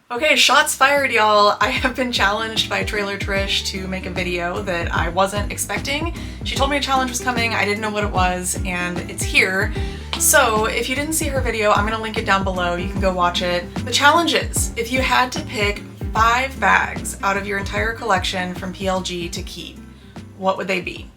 Okay, shots fired, y'all. I have been challenged by Trailer Trish to make a video that I wasn't expecting. She told me a challenge was coming, I didn't know what it was, and it's here. So if you didn't see her video, I'm gonna link it down below. You can go watch it. The challenge is, if you had to pick 5 bags out of your entire collection from PLG to keep, what would they be?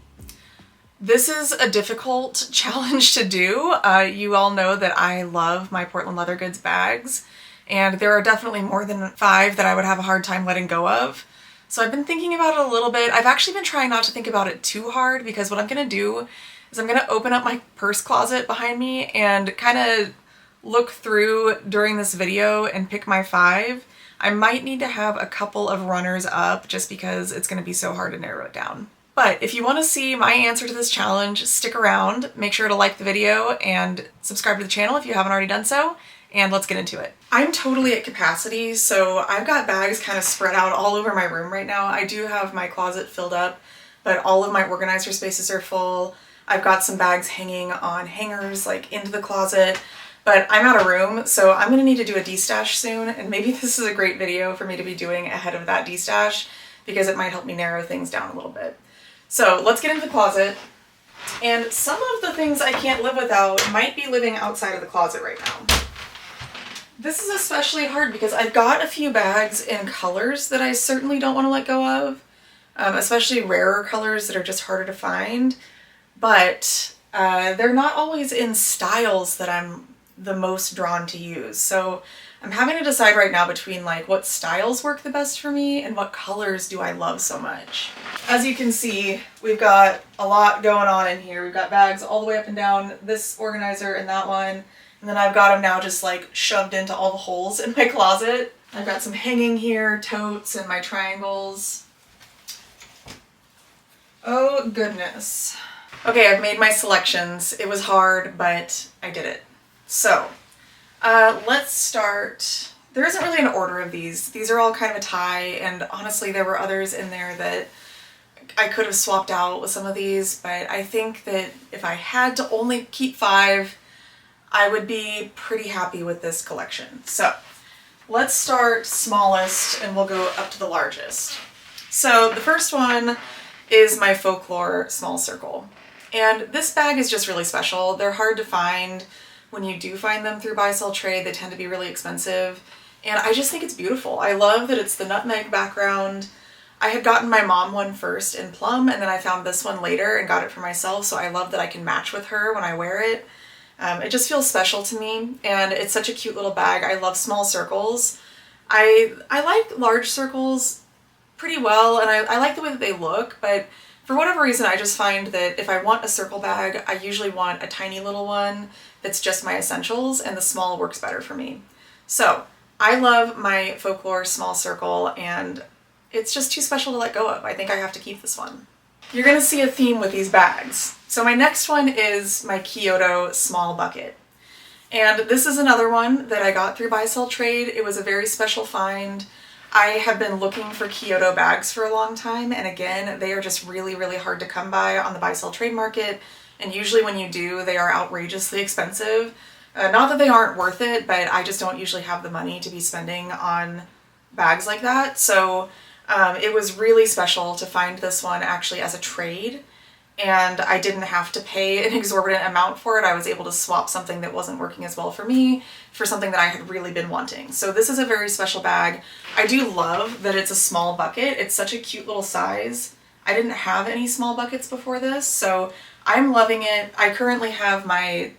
This is a difficult challenge to do. You all know that I love my Portland Leather Goods bags, and there are definitely more than 5 that I would have a hard time letting go of. So I've been thinking about it a little bit. I've actually been trying not to think about it too hard, because what I'm gonna do is I'm gonna open up my purse closet behind me and kind of look through during this video and pick my 5. I might need to have a couple of runners up just because it's gonna be so hard to narrow it down. But if you want to see my answer to this challenge, stick around. Make sure to like the video and subscribe to the channel if you haven't already done so, and let's get into it. I'm totally at capacity, so I've got bags kind of spread out all over my room right now. I do have my closet filled up, but all of my organizer spaces are full. I've got some bags hanging on hangers like into the closet, but I'm out of room, so I'm gonna need to do a destash soon, and maybe this is a great video for me to be doing ahead of that destash because it might help me narrow things down a little bit. So let's get into the closet, and some of the things I can't live without might be living outside of the closet right now. This is especially hard because I've got a few bags in colors that I certainly don't want to let go of, especially rarer colors that are just harder to find, but they're not always in styles that I'm the most drawn to use. So I'm having to decide right now between like what styles work the best for me and what colors do I love so much. As you can see, we've got a lot going on in here. We've got bags all the way up and down this organizer and that one. And then I've got them now just like shoved into all the holes in my closet. I've got some hanging here, totes, and my triangles. Oh goodness. Okay, I've made my selections. It was hard, but I did it. So, let's start. There isn't really an order of these. These are all kind of a tie, and honestly there were others in there that I could have swapped out with some of these, but I think that if I had to only keep 5, I would be pretty happy with this collection. So let's start smallest and we'll go up to the largest. So the first one is my Folklore Small Circle. And this bag is just really special. They're hard to find. When you do find them through buy sell trade, they tend to be really expensive. And I just think it's beautiful. I love that it's the nutmeg background. I had gotten my mom one first in plum, and then I found this one later and got it for myself, so I love that I can match with her when I wear it. It just feels special to me, and it's such a cute little bag. I love small circles. I like large circles pretty well, and I like the way that they look, but for whatever reason I just find that if I want a circle bag, I usually want a tiny little one that's just my essentials, and the small works better for me. So I love my Folklore Small Circle, and it's just too special to let go of. I think I have to keep this one. You're gonna see a theme with these bags. So my next one is my Kyoto Small Bucket. And this is another one that I got through buy sell trade. It was a very special find. I have been looking for Kyoto bags for a long time, and again, they are just really, really hard to come by on the buy sell trade market, and usually when you do, they are outrageously expensive. Not that they aren't worth it, but I just don't usually have the money to be spending on bags like that. So it was really special to find this one actually as a trade, and I didn't have to pay an exorbitant amount for it. I was able to swap something that wasn't working as well for me for something that I had really been wanting. So this is a very special bag. I do love that it's a small bucket. It's such a cute little size. I didn't have any small buckets before this, so I'm loving it. I currently have my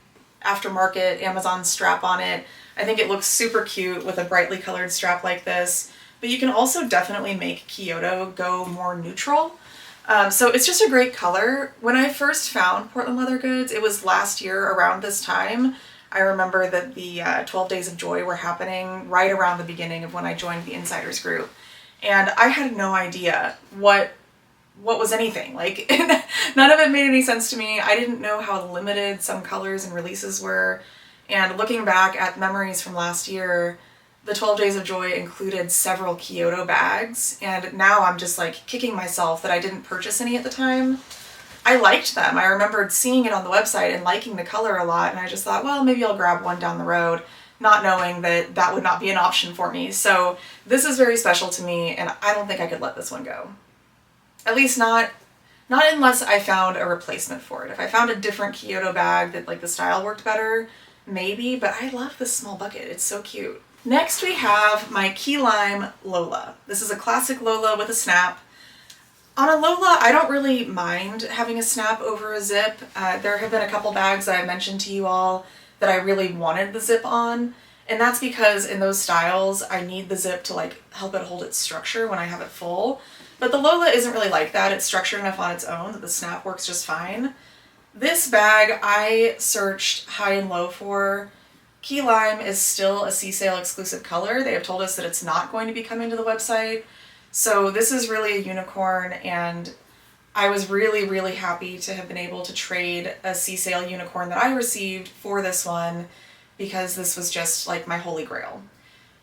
aftermarket Amazon strap on it. I think it looks super cute with a brightly colored strap like this. But you can also definitely make Kyoto go more neutral. So it's just a great color. When I first found Portland Leather Goods, it was last year around this time. I remember that the 12 Days of Joy were happening right around the beginning of when I joined the Insiders group. And I had no idea what was anything. Like, none of it made any sense to me. I didn't know how limited some colors and releases were. And looking back at memories from last year, the 12 Days of Joy included several Kyoto bags, and now I'm just like kicking myself that I didn't purchase any at the time. I liked them. I remembered seeing it on the website and liking the color a lot, and I just thought, well, maybe I'll grab one down the road. not knowing that that would not be an option for me. So this is very special to me, and I don't think I could let this one go. At least not unless I found a replacement for it. If I found a different Kyoto bag that like the style worked better, maybe, but I love this small bucket. It's so cute. Next we have my key lime Lola. This is a classic Lola with a snap. On a Lola, I don't really mind having a snap over a zip. There have been a couple bags that I mentioned to you all that I really wanted the zip on, and that's because in those styles I need the zip to like help it hold its structure when I have it full. But the Lola isn't really like that. It's structured enough on its own that the snap works just fine. This bag I searched high and low for. Key lime is still a C-Sale exclusive color. They have told us that it's not going to be coming to the website. So this is really a unicorn, and I was really, really happy to have been able to trade a C-Sale unicorn that I received for this one, because this was just like my holy grail.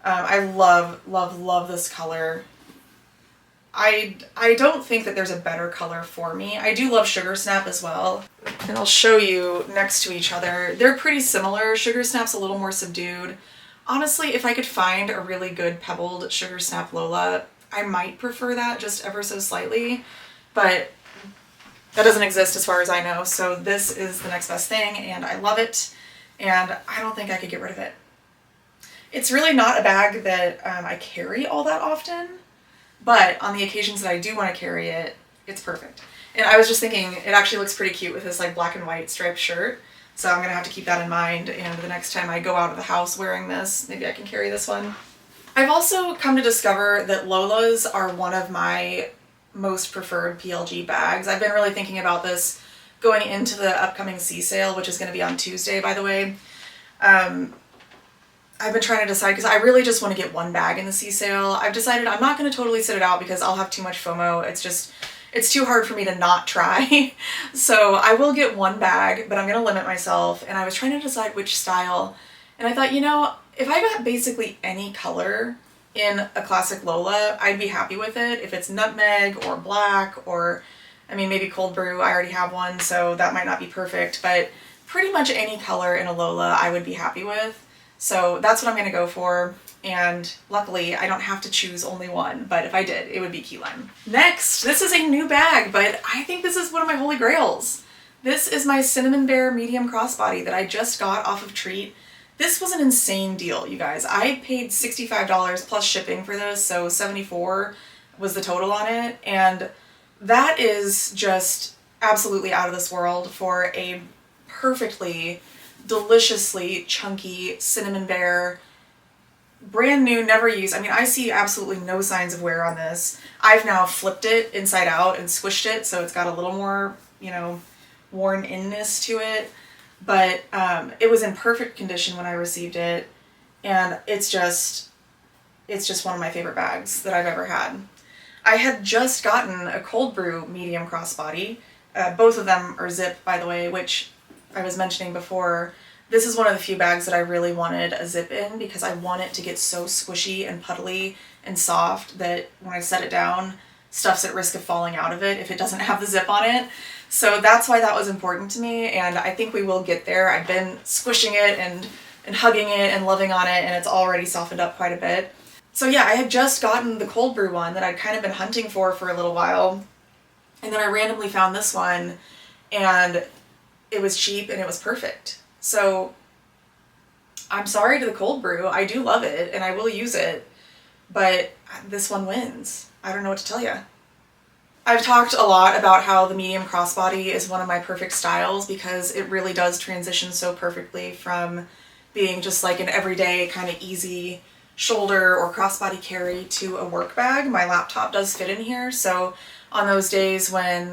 I love, love, love this color. I don't think that there's a better color for me. I do love Sugar Snap as well. And I'll show you next to each other. They're pretty similar. Sugar Snap's a little more subdued. Honestly, if I could find a really good pebbled Sugar Snap Lola, I might prefer that just ever so slightly, but that doesn't exist as far as I know. So this is the next best thing, and I love it, and I don't think I could get rid of it. It's really not a bag that I carry all that often, but on the occasions that I do want to carry it, it's perfect. And I was just thinking, it actually looks pretty cute with this like black and white striped shirt. So I'm gonna have to keep that in mind, and the next time I go out of the house wearing this, maybe I can carry this one. I've also come to discover that Lolas are one of my most preferred PLG bags. I've been really thinking about this going into the upcoming C-Sale, which is gonna be on Tuesday, by the way. I've been trying to decide, because I really just want to get one bag in the C-Sale. I've decided I'm not going to totally sit it out because I'll have too much FOMO. It's too hard for me to not try. So I will get one bag, but I'm going to limit myself. And I was trying to decide which style. And I thought, you know, if I got basically any color in a classic Lola, I'd be happy with it. If it's nutmeg or black or, I mean, maybe cold brew. I already have one, so that might not be perfect. But pretty much any color in a Lola I would be happy with. So that's what I'm going to go for, and luckily I don't have to choose only one, but if I did, it would be key lime. Next, this is a new bag, but I think this is one of my holy grails. This is my Cinnamon Bear medium crossbody that I just got off of Treat. This was an insane deal, you guys. I paid $65 plus shipping for this, so $74 was the total on it, and that is just absolutely out of this world for a perfectly deliciously chunky Cinnamon Bear, brand new, never used. I mean, I see absolutely no signs of wear on this. I've now flipped it inside out and squished it, so it's got a little more, you know, worn-inness to it. But it was in perfect condition when I received it, and it's just one of my favorite bags that I've ever had. I had just gotten a cold brew medium crossbody. Both of them are zip, by the way, which I was mentioning before. This is one of the few bags that I really wanted a zip in because I want it to get so squishy and puddly and soft that when I set it down, stuff's at risk of falling out of it if it doesn't have the zip on it. So that's why that was important to me, and I think we will get there. I've been squishing it and hugging it and loving on it, and it's already softened up quite a bit. So yeah, I had just gotten the cold brew one that I'd kind of been hunting for a little while, and then I randomly found this one, and it was cheap and it was perfect. So I'm sorry to the cold brew. I do love it and I will use it, but this one wins. I don't know what to tell you. I've talked a lot about how the medium crossbody is one of my perfect styles because it really does transition so perfectly from being just like an everyday kind of easy shoulder or crossbody carry to a work bag. My laptop does fit in here, so on those days when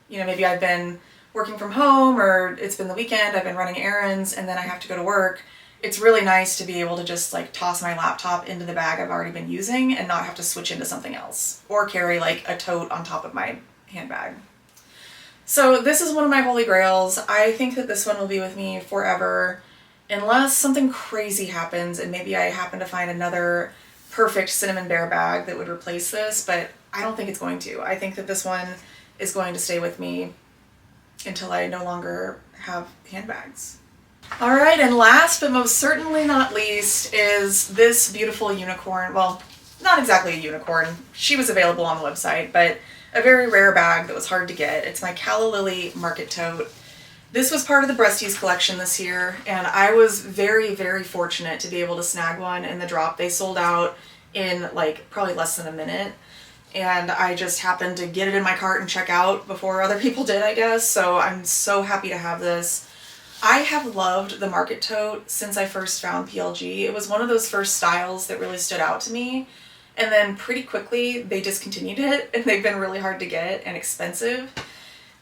you know, maybe I've been working from home or it's been the weekend, I've been running errands, and then I have to go to work, it's really nice to be able to just like toss my laptop into the bag I've already been using and not have to switch into something else or carry like a tote on top of my handbag. So this is one of my holy grails. I think that this one will be with me forever unless something crazy happens and maybe I happen to find another perfect Cinnamon Bear bag that would replace this, but I don't think it's going to. I think that this one is going to stay with me until I no longer have handbags. All right, and last but most certainly not least is this beautiful unicorn. Well, not exactly a unicorn. She was available on the website, but a very rare bag that was hard to get. It's my Calla Lily Market Tote. This was part of the Breasties collection this year, and I was very, very fortunate to be able to snag one in the drop. They sold out in like probably less than a minute, and I just happened to get it in my cart and check out before other people did, I guess. So I'm so happy to have this. I have loved the Market Tote since I first found PLG. It was one of those first styles that really stood out to me. And then pretty quickly they discontinued it, and they've been really hard to get and expensive.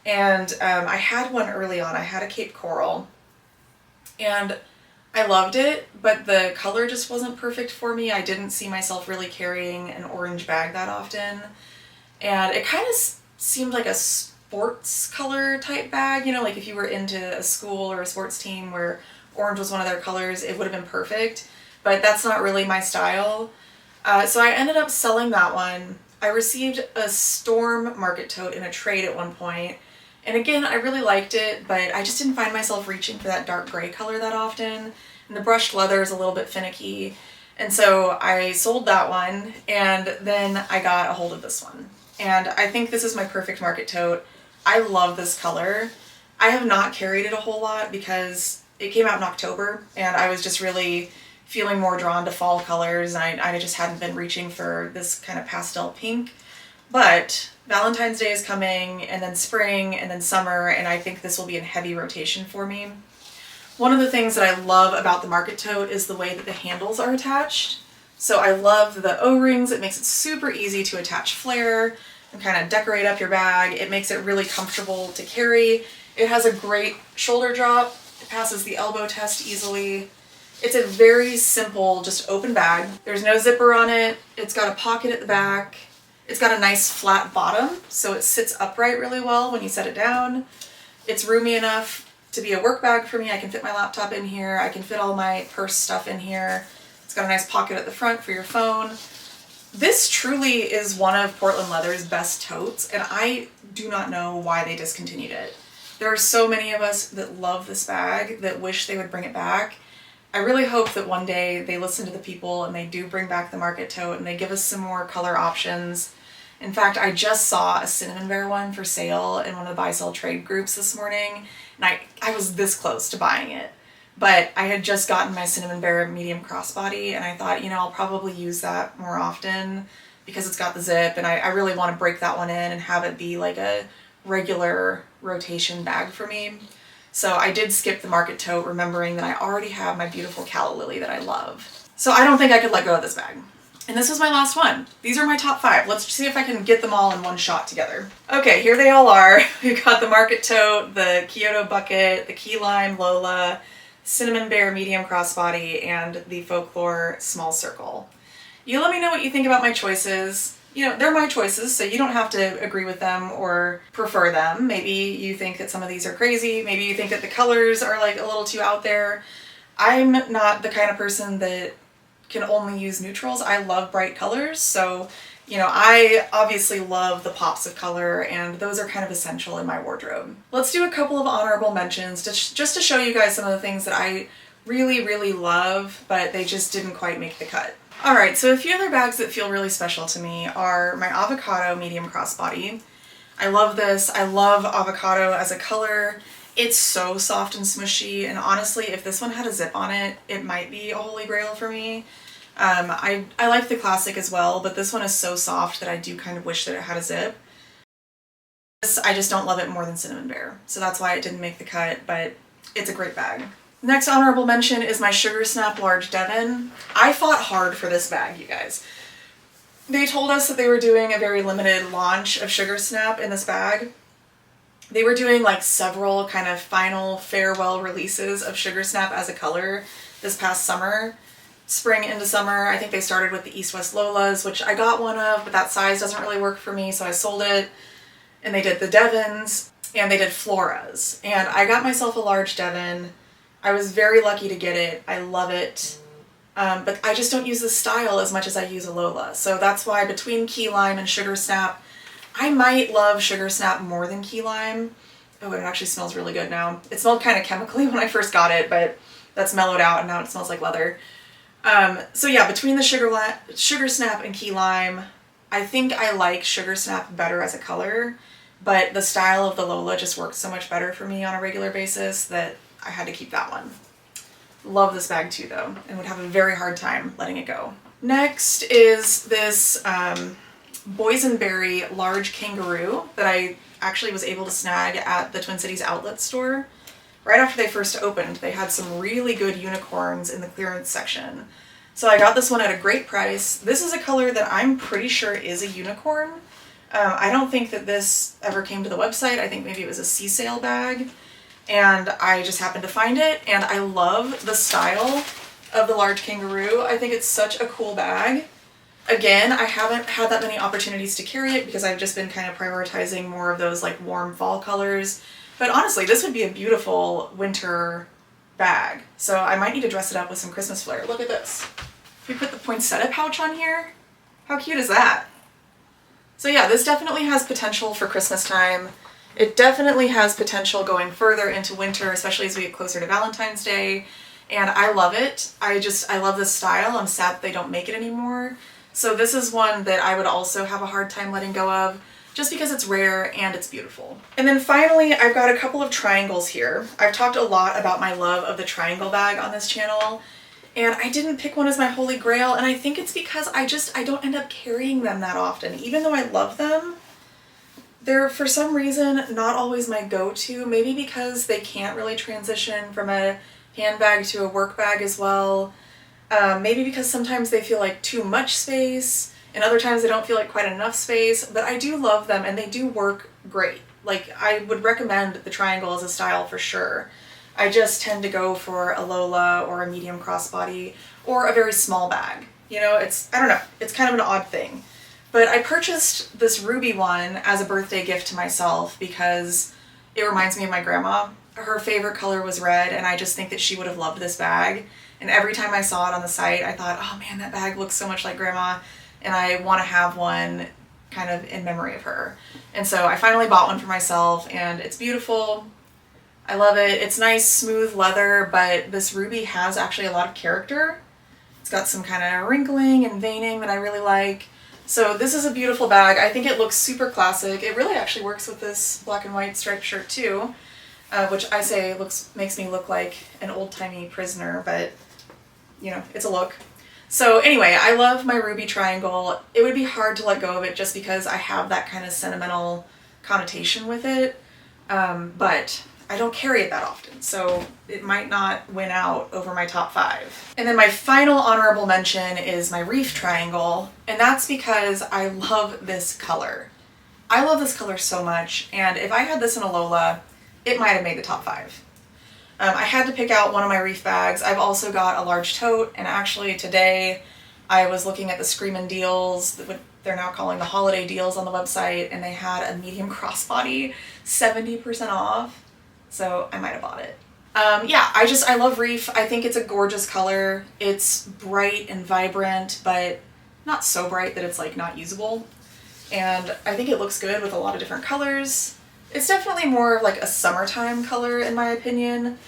And I had one early on. I had a Cape Coral, and I loved it, but the color just wasn't perfect for me. I didn't see myself really carrying an orange bag that often. And it kind of seemed like a sports color type bag, you know, like if you were into a school or a sports team where orange was one of their colors, it would have been perfect. But that's not really my style. So I ended up selling that one. I received a Storm Market Tote in a trade at one point. And again, I really liked it, but I just didn't find myself reaching for that dark gray color that often. And the brushed leather is a little bit finicky. And so I sold that one, and then I got a hold of this one. And I think this is my perfect Market Tote. I love this color. I have not carried it a whole lot because it came out in October, and I was just really feeling more drawn to fall colors, and I just hadn't been reaching for this kind of pastel pink. But Valentine's Day is coming, and then spring, and then summer, and I think this will be in heavy rotation for me. One of the things that I love about the Market Tote is the way that the handles are attached. So I love the O-rings. It makes it super easy to attach flare and kind of decorate up your bag. It makes it really comfortable to carry. It has a great shoulder drop. It passes the elbow test easily. It's a very simple, just open bag. There's no zipper on it. It's got a pocket at the back. It's got a nice flat bottom, so it sits upright really well when you set it down. It's roomy enough to be a work bag for me. I can fit my laptop in here. I can fit all my purse stuff in here. It's got a nice pocket at the front for your phone. This truly is one of Portland Leather's best totes, and I do not know why they discontinued it. There are so many of us that love this bag that wish they would bring it back. I really hope that one day they listen to the people and they do bring back the Market Tote and they give us some more color options. In fact, I just saw a cinnamon bear one for sale in one of the buy-sell trade groups this morning, and I was this close to buying it. But I had just gotten my cinnamon bear medium crossbody, and I thought, you know, I'll probably use that more often because it's got the zip, and I really want to break that one in and have it be like a regular rotation bag for me. So I did skip the Market Tote, remembering that I already have my beautiful Calla Lily that I love. So I don't think I could let go of this bag. And this was my last one. These are my top 5. Let's see if I can get them all in one shot together. Okay, here they all are. We've got the Market Tote, the Kyoto bucket, the key lime Lola, cinnamon bear medium crossbody, and the folklore small circle. You let me know what you think about my choices. You know, they're my choices, so you don't have to agree with them or prefer them. Maybe you think that some of these are crazy. Maybe you think that the colors are like a little too out there. I'm not the kind of person that can only use neutrals. I love bright colors, so you know, I obviously love the pops of color, and those are kind of essential in my wardrobe. Let's do a couple of honorable mentions just to show you guys some of the things that I really, really love, but they just didn't quite make the cut. All right, so a few other bags that feel really special to me are my avocado medium crossbody. I love this. I love avocado as a color. It's so soft and smushy, and honestly, if this one had a zip on it, it might be a holy grail for me. I like the classic as well, but this one is so soft that I do kind of wish that it had a zip. This, I just don't love it more than Cinnamon Bear, so that's why it didn't make the cut, but it's a great bag. Next honorable mention is my Sugar Snap Large Devon. I fought hard for this bag, you guys. They told us that they were doing a very limited launch of Sugar Snap in this bag. They were doing like several kind of final farewell releases of Sugar Snap as a color this past summer. Spring into summer, I think they started with the East West Lolas, which I got one of, but that size doesn't really work for me, so I sold it. And they did the Devons, and they did Floras. And I got myself a large Devon. I was very lucky to get it. I love it. But I just don't use this style as much as I use a Lola. So that's why between Key Lime and Sugar Snap, I might love Sugar Snap more than Key Lime. Oh, it actually smells really good now. It smelled kind of chemically when I first got it, but that's mellowed out and now it smells like leather. So yeah, between the Sugar Snap and Key Lime, I think I like Sugar Snap better as a color, but the style of the Lola just works so much better for me on a regular basis that I had to keep that one. Love this bag too though, and would have a very hard time letting it go. Next is this boysenberry large kangaroo that I actually was able to snag at the Twin Cities outlet store. Right after they first opened, they had some really good unicorns in the clearance section. So I got this one at a great price. This is a color that I'm pretty sure is a unicorn. I don't think that this ever came to the website. I think maybe it was a sea sale bag. And I just happened to find it, and I love the style of the large kangaroo. I think it's such a cool bag. Again, I haven't had that many opportunities to carry it because I've just been kind of prioritizing more of those like warm fall colors. But honestly, this would be a beautiful winter bag. So I might need to dress it up with some Christmas flair. Look at this. If we put the poinsettia pouch on here, how cute is that? So yeah, this definitely has potential for Christmas time. It definitely has potential going further into winter, especially as we get closer to Valentine's Day. And I love it. I love this style. I'm sad that they don't make it anymore. So this is one that I would also have a hard time letting go of, just because it's rare and it's beautiful. And then finally, I've got a couple of triangles here. I've talked a lot about my love of the triangle bag on this channel, and I didn't pick one as my holy grail, and I think it's because I don't end up carrying them that often. Even though I love them, they're for some reason not always my go-to, maybe because they can't really transition from a handbag to a work bag as well. Maybe because sometimes they feel like too much space, and other times they don't feel like quite enough space, but I do love them and they do work great. Like, I would recommend the triangle as a style for sure. I just tend to go for a Lola or a medium crossbody or a very small bag. You know, I don't know, it's kind of an odd thing. But I purchased this ruby one as a birthday gift to myself because it reminds me of my grandma. Her favorite color was red, and I just think that she would have loved this bag. And every time I saw it on the site, I thought, oh man, that bag looks so much like grandma, and I want to have one kind of in memory of her. And so I finally bought one for myself, and it's beautiful. I love it. It's nice, smooth leather, but this ruby has actually a lot of character. It's got some kind of wrinkling and veining that I really like. So this is a beautiful bag. I think it looks super classic. It really actually works with this black and white striped shirt too, which I say makes me look like an old-timey prisoner, but you know, it's a look. So anyway, I love my ruby triangle. It would be hard to let go of it just because I have that kind of sentimental connotation with it, but I don't carry it that often, so it might not win out over my top 5. And then my final honorable mention is my reef triangle, and that's because I love this color. I love this color so much, and if I had this in a Lola, it might have made the top 5. I had to pick out one of my reef bags. I've also got a large tote, and actually today I was looking at the Screamin' deals, what they're now calling the holiday deals on the website, and they had a medium crossbody 70% off, so I might have bought it. Yeah, I love reef. I think it's a gorgeous color. It's bright and vibrant, but not so bright that it's like not usable. And I think it looks good with a lot of different colors. It's definitely more of like a summertime color in my opinion,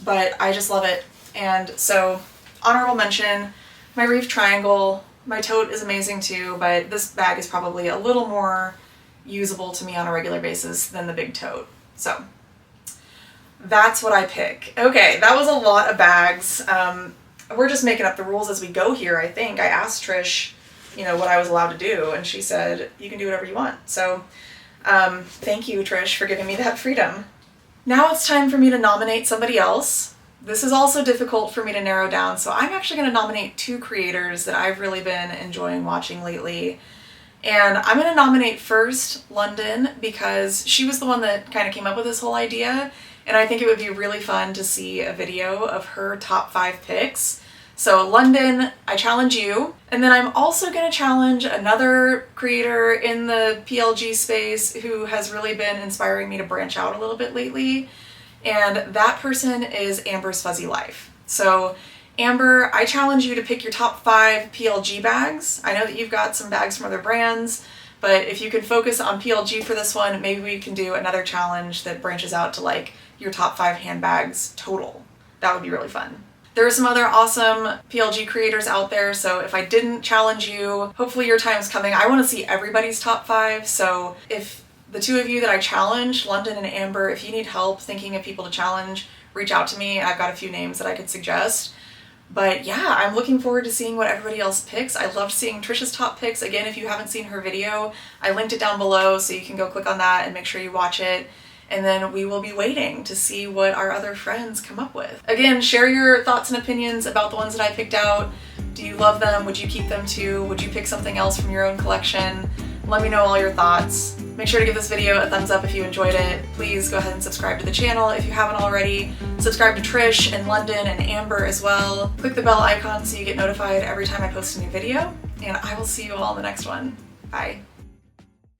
but I just love it. And so, honorable mention, my reef triangle. My tote is amazing too, but this bag is probably a little more usable to me on a regular basis than the big tote. So that's what I pick. Okay, that was a lot of bags. We're just making up the rules as we go here, I think. I asked Trish, you know, what I was allowed to do, and she said, you can do whatever you want. So thank you, Trish, for giving me that freedom. Now it's time for me to nominate somebody else. This is also difficult for me to narrow down, so I'm actually going to nominate 2 creators that I've really been enjoying watching lately. And I'm going to nominate first London because she was the one that kind of came up with this whole idea, and I think it would be really fun to see a video of her top 5 picks. So London, I challenge you. And then I'm also going to challenge another creator in the PLG space who has really been inspiring me to branch out a little bit lately. And that person is Amber's Fuzzy Life. So Amber, I challenge you to pick your top 5 PLG bags. I know that you've got some bags from other brands, but But if you can focus on PLG for this one, maybe we can do another challenge that branches out to like your top 5 handbags total. That would be really fun. There are some other awesome PLG creators out there, so if I didn't challenge you, hopefully your time's coming. I want to see everybody's top 5, so if the 2 of you that I challenged, London and Amber, if you need help thinking of people to challenge, reach out to me. I've got a few names that I could suggest. But yeah, I'm looking forward to seeing what everybody else picks. I loved seeing Trisha's top picks. Again, if you haven't seen her video, I linked it down below so you can go click on that and make sure you watch it. And then we will be waiting to see what our other friends come up with. Again, share your thoughts and opinions about the ones that I picked out. Do you love them? Would you keep them too? Would you pick something else from your own collection? Let me know all your thoughts. Make sure to give this video a thumbs up if you enjoyed it. Please go ahead and subscribe to the channel if you haven't already. Subscribe to Trish and London and Amber as well. Click the bell icon so you get notified every time I post a new video. And I will see you all in the next one. Bye.